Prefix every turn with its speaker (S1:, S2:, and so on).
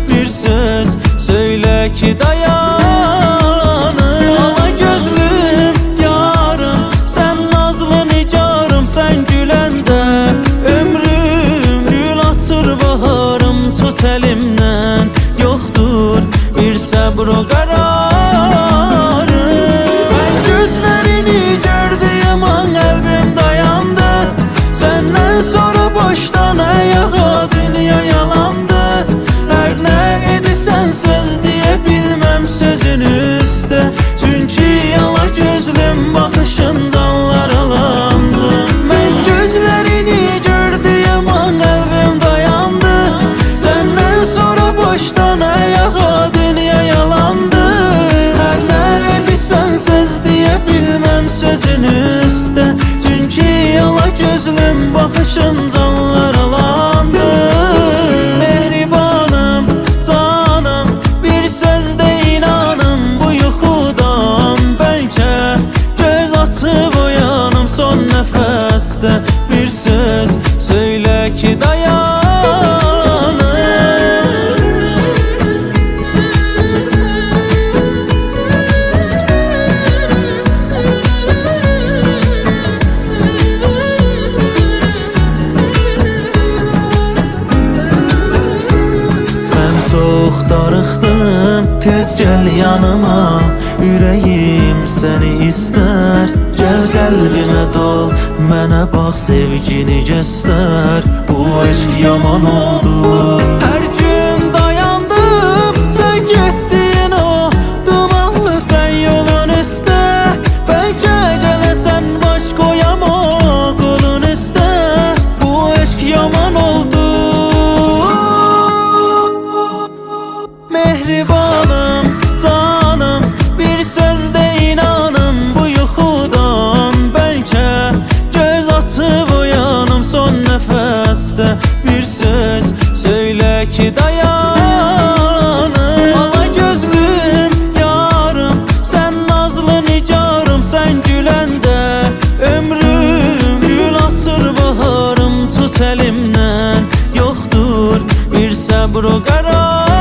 S1: Bir söz söyle ki dayanım. Ala gözlüm yarım, sen nazlı nicarım, sen güləndə ömrüm gül açır baharım. Tut elimden, yoktur bir sabr o kararım. Ben gözlerini gördüğüm an kalbim dayandı. Senden sonra baştan ayağa dünya yalandı. Sen söz diye bilmem sözün üstte. Çünkü yala gözlüm bakışın dallar alandı. Ben gözlerini gördüğüm an kalbim dayandı. Senden sonra baştan ayağa dünya yalandı. Her ne edirsen söz diye bilmem sözün üstte. Çünkü yala gözlüm bakışın dallar alandı. Son nefeste bir söz söyle ki dayanım. Ben çok darıxdım, tez gel yanıma. Ürəyim seni ister. Gel kalbime dol, mənə bax, sevgini göster. Bu aşk yaman oldu. Her gün dayandım, sen gittin o dumanlı sen yolun üstə. Belki gəlesen baş koyam o kolun üstə. Bu aşk yaman oldu. Mehribanım, canım, bir sözde inanım. Bu yuxudan belki göz açıp uyanım. Son nefeste bir söz söyle ki dayanım. Ala gözlüm yarım, sen nazlı nicarım, sen güləndə ömrüm gül açır baharım. Tut elimden, yoktur bir sabr o karar.